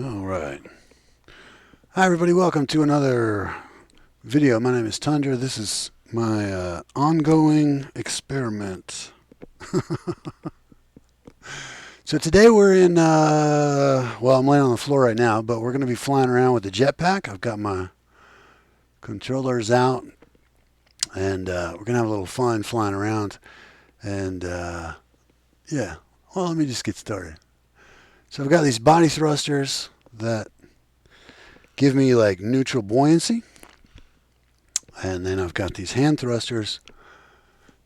All right. Hi, everybody. Welcome to another video. My name is Tundra. This is my ongoing experiment. So today we're in, well, I'm laying on the floor right now, but we're going to be flying around with the jetpack. I've got my controllers out, and we're going to have a little fun flying around. And yeah, well, let me just get started. So I've got these body thrusters that give me like neutral buoyancy. And then I've got these hand thrusters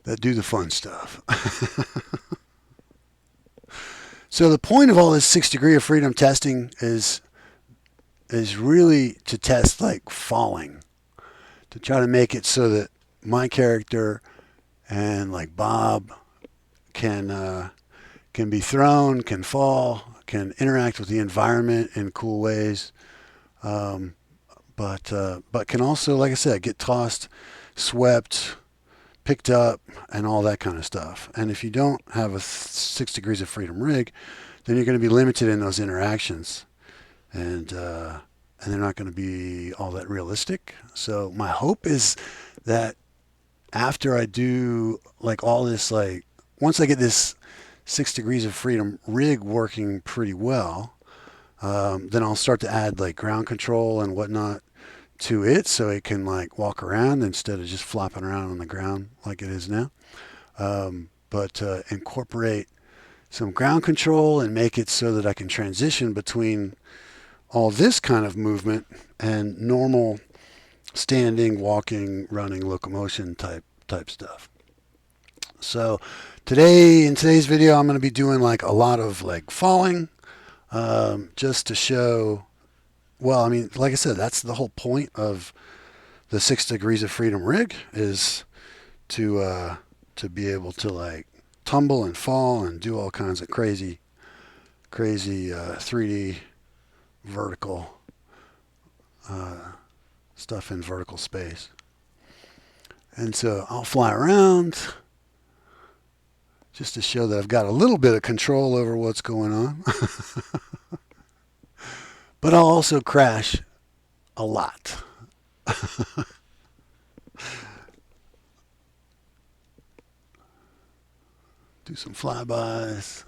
that do the fun stuff. So the point of all this 6 degree of freedom testing is really to test like falling, to try to make it so that my character and like Bob can be thrown, can fall, can interact with the environment in cool ways, um, but can also, like I said, get tossed, swept, picked up, and all that kind of stuff. And if you don't have a 6 degrees of freedom rig, then you're going to be limited in those interactions, and they're not going to be all that realistic. So my hope is that after I do like all this, like once I get this 6 degrees of freedom rig working pretty well, then I'll start to add like ground control and whatnot to it so it can like walk around instead of just flopping around on the ground like it is now. But incorporate some ground control and make it so that I can transition between all this kind of movement and normal standing, walking, running, locomotion type stuff. So in today's video, I'm going to be doing like a lot of like falling, just to show. Well, I mean, like I said, that's the whole point of the 6 degrees of freedom rig is to be able to like tumble and fall and do all kinds of crazy 3D vertical stuff in vertical space. And so I'll fly around just to show that I've got a little bit of control over what's going on. But I'll also crash a lot. Do some flybys.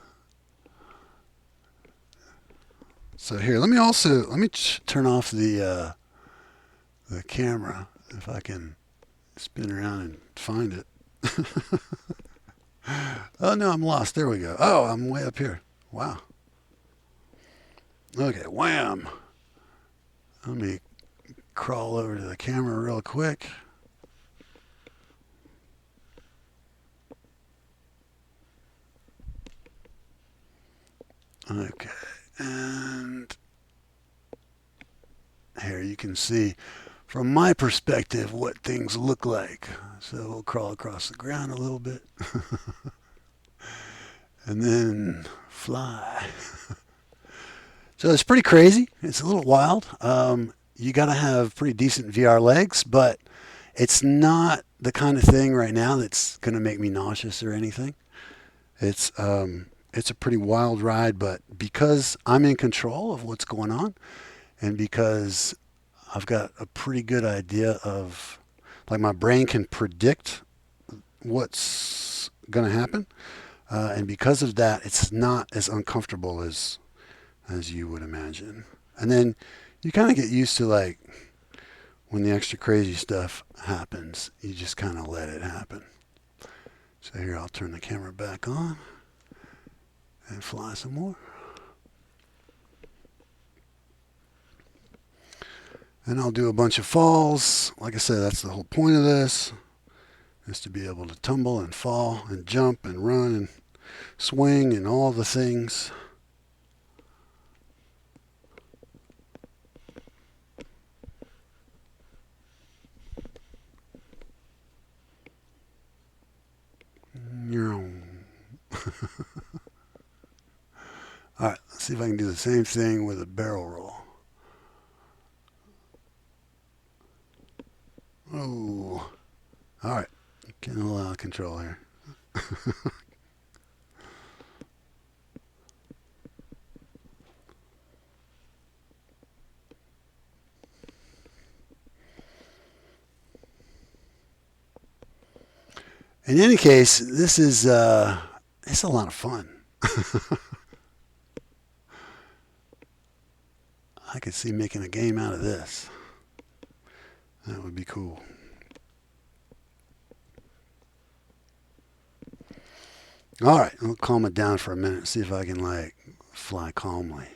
So here, let me turn off the camera if I can spin around and find it. Oh no, I'm lost. There we go. Oh, I'm way up here. Wow. Okay, wham. Let me crawl over to the camera real quick. Okay, and here you can see from my perspective what things look like. So we'll crawl across the ground a little bit and then fly. So it's pretty crazy. It's a little wild. You got to have pretty decent VR legs, but it's not the kind of thing right now that's going to make me nauseous or anything. It's a pretty wild ride, but because I'm in control of what's going on, and because I've got a pretty good idea of, like, my brain can predict what's going to happen, and because of that, it's not as uncomfortable as you would imagine. And then you kind of get used to like when the extra crazy stuff happens, you just kind of let it happen. So here, I'll turn the camera back on and fly some more. And I'll do a bunch of falls. Like I said, that's the whole point of this, is to be able to tumble and fall and jump and run and swing and all the things. All right, let's see if I can do the same thing with a barrel roll. Oh, all right. Getting a little out of control here. In any case, this is it's a lot of fun. I could see making a game out of this. That would be cool. All right, I'll calm it down for a minute. See if I can like fly calmly.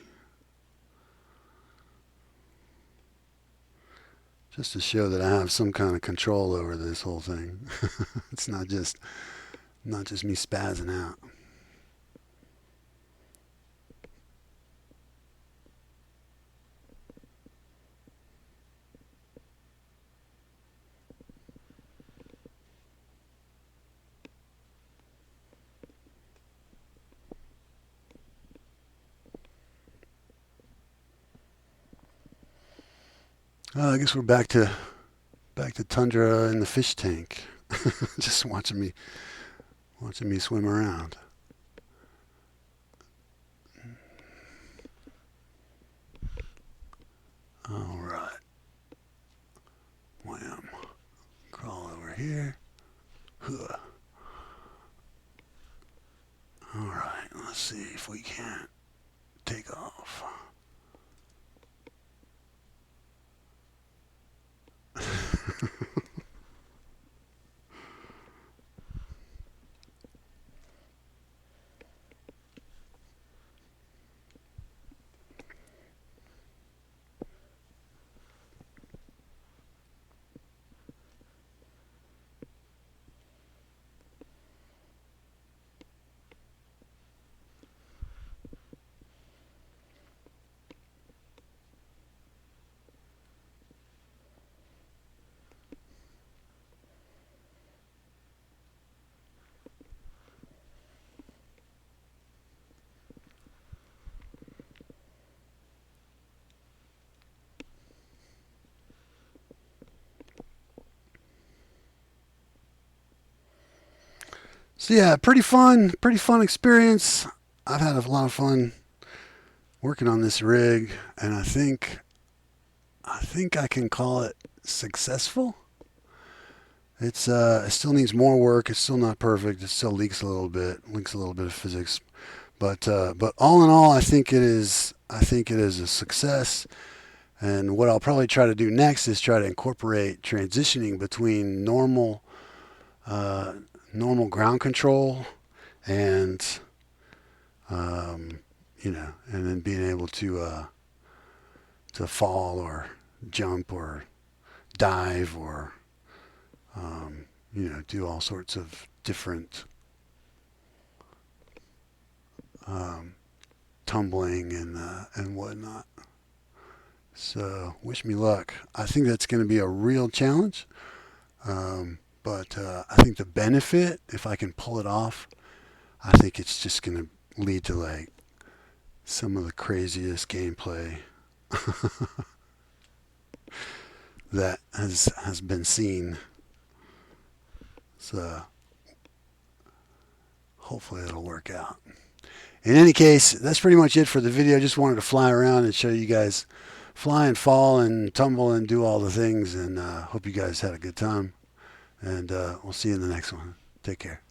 Just to show that I have some kind of control over this whole thing. It's not just me spazzing out. I guess we're back to tundra in the fish tank. Just watching me swim around. All right, wham. Crawl over here. Huh. All right, let's see if we can't take off. So yeah, pretty fun experience. I've had a lot of fun working on this rig, and I think I can call it successful. It still needs more work. It's still not perfect. It still leaks a little bit of physics. But all in all, I think it is a success. And what I'll probably try to do next is try to incorporate transitioning between uh, normal ground control and and then being able to fall or jump or dive or do all sorts of different um, tumbling and whatnot. So wish me luck. I think that's going to be a real challenge, but I think the benefit, if I can pull it off, I think it's just going to lead to like some of the craziest gameplay that has been seen. So hopefully it'll work out. In any case, that's pretty much it for the video. Just wanted to fly around and show you guys fly and fall and tumble and do all the things. And hope you guys had a good time. And we'll see you in the next one. Take care.